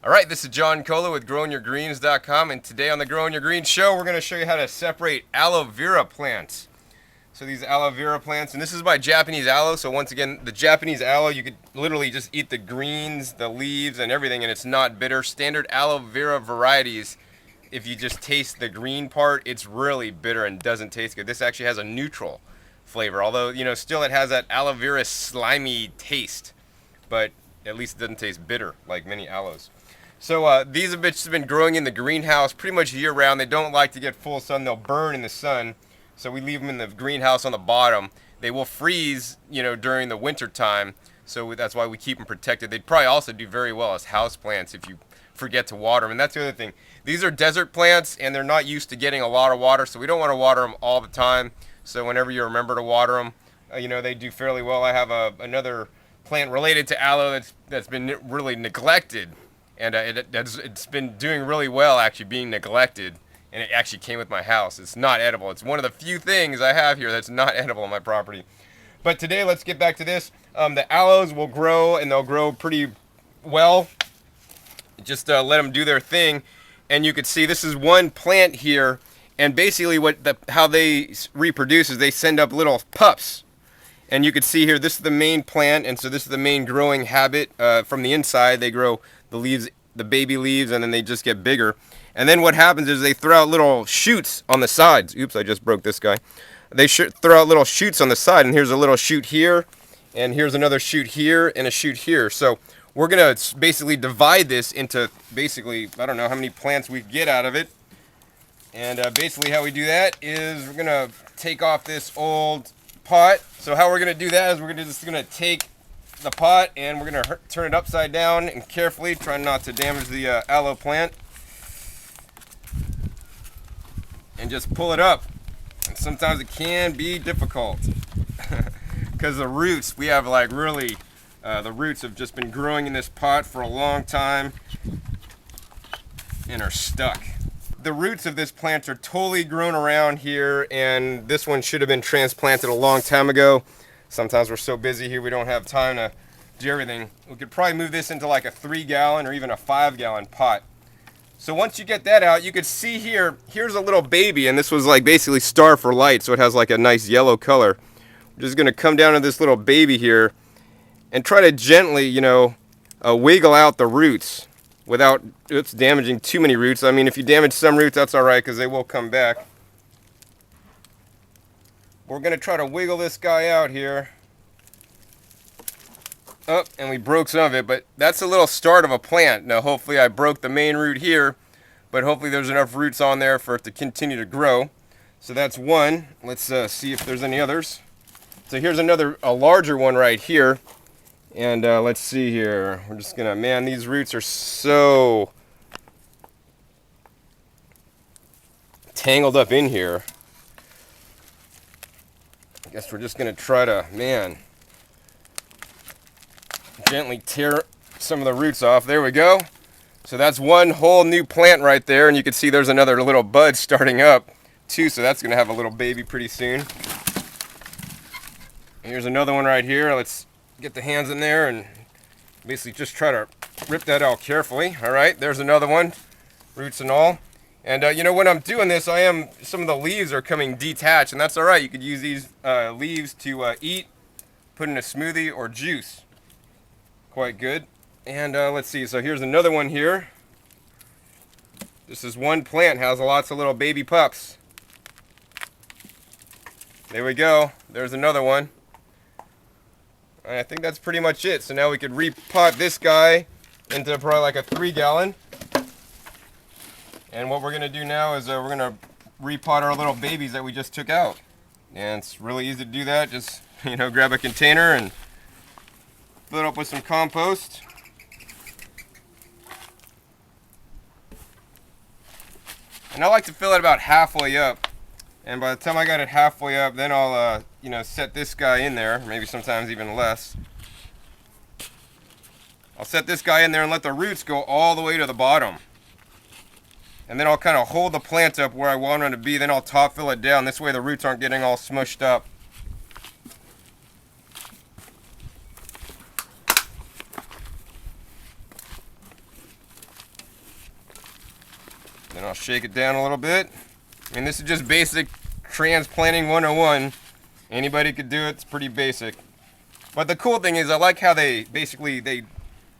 All right, this is John Cola with GrowingYourGreens.com, and today on the Growing Your Greens show, we're going to show you how to separate aloe vera plants. So these aloe vera plants, and this is my Japanese aloe. So once again, the Japanese aloe, you could literally just eat the greens, the leaves, and everything, and it's not bitter. Standard aloe vera varieties, if you just taste the green part, it's really bitter and doesn't taste good. This actually has a neutral flavor, although, still it has that aloe vera slimy taste, but at least it doesn't taste bitter like many aloes. So these have just been growing in the greenhouse pretty much year round. They don't like to get full sun. They'll burn in the sun. So we leave them in the greenhouse on the bottom. They will freeze, during the winter time. So that's why we keep them protected. They'd probably also do very well as house plants if you forget to water them. And that's the other thing. These are desert plants and they're not used to getting a lot of water. So we don't want to water them all the time. So whenever you remember to water them, they do fairly well. I have another plant related to aloe that's been really neglected. And it's been doing really well, actually, being neglected. And it actually came with my house. It's not edible. It's one of the few things I have here that's not edible on my property. But today, let's get back to this. The aloes will grow, and they'll grow pretty well. Just let them do their thing. And you can see this is one plant here. And basically, how they reproduce is they send up little pups. And you can see here, this is the main plant, and so this is the main growing habit. From the inside, they grow the leaves, the baby leaves, and then they just get bigger. And then what happens is they throw out little shoots on the sides. Oops, I just broke this guy. They throw out little shoots on the side, and here's a little shoot here, and here's another shoot here, and a shoot here. So we're going to basically divide this into basically, I don't know how many plants we get out of it. And basically how we do that is we're going to take off this old pot. So how we're going to do that is we're just going to take the pot and we're going to turn it upside down and carefully try not to damage the aloe plant, and just pull it up. And sometimes it can be difficult because the roots, we have like really the roots have just been growing in this pot for a long time and are stuck. The roots of this plant are totally grown around here, and this one should have been transplanted a long time ago. Sometimes we're so busy here we don't have time to do everything. We could probably move this into like a 3-gallon or even a 5-gallon pot. So once you get that out, you could see here's a little baby, and this was like basically Star for Light, so it has like a nice yellow color. We're just going to come down to this little baby here and try to gently, wiggle out the roots without damaging too many roots. I mean, if you damage some roots, that's all right because they will come back. We're going to try to wiggle this guy out here. Oh, and we broke some of it, but that's a little start of a plant. Now, hopefully I broke the main root here, but hopefully there's enough roots on there for it to continue to grow. So that's one. Let's see if there's any others. So here's a larger one right here. And let's see here. We're just going to, man, these roots are so tangled up in here. I guess we're just going to try to, gently tear some of the roots off. There we go. So that's one whole new plant right there, and you can see there's another little bud starting up too, so that's going to have a little baby pretty soon. Here's another one right here. Let's get the hands in there and basically just try to rip that out carefully. All right, there's another one, roots and all. And when I'm doing this, some of the leaves are coming detached, and that's all right. You could use these leaves to eat, put in a smoothie or juice. Quite good. And let's see, so here's another one here. This is one plant, has lots of little baby pups. There we go. There's another one. And I think that's pretty much it. So now we could repot this guy into probably like a 3-gallon. And what we're going to do now is we're going to repot our little babies that we just took out. And it's really easy to do that. Just, grab a container and fill it up with some compost. And I like to fill it about halfway up. And by the time I got it halfway up, then I'll, set this guy in there, maybe sometimes even less. I'll set this guy in there and let the roots go all the way to the bottom. And then I'll kind of hold the plant up where I want it to be, then I'll top fill it down. This way the roots aren't getting all smushed up. Then I'll shake it down a little bit. And this is just basic transplanting 101. Anybody could do it. It's pretty basic. But the cool thing is I like how they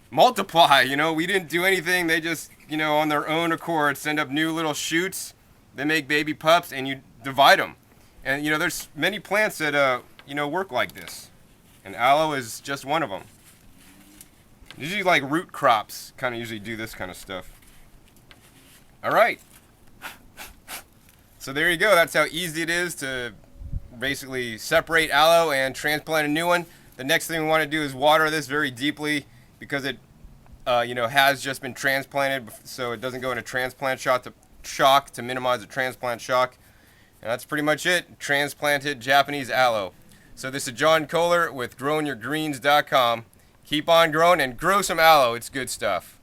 multiply, you know. We didn't do anything. They just, you know, on their own accord send up new little shoots. They make baby pups and you divide them. And, you know, there's many plants that, you know, work like this. And aloe is just one of them. Usually like root crops kind of usually do this kind of stuff. All right. So there you go. That's how easy it is to basically separate aloe and transplant a new one. The next thing we want to do is water this very deeply because it, you know, has just been transplanted, so it doesn't go into transplant shock to minimize the transplant shock. And that's pretty much it. Transplanted Japanese aloe. So this is John Kohler with growingyourgreens.com. Keep on growing and grow some aloe. It's good stuff.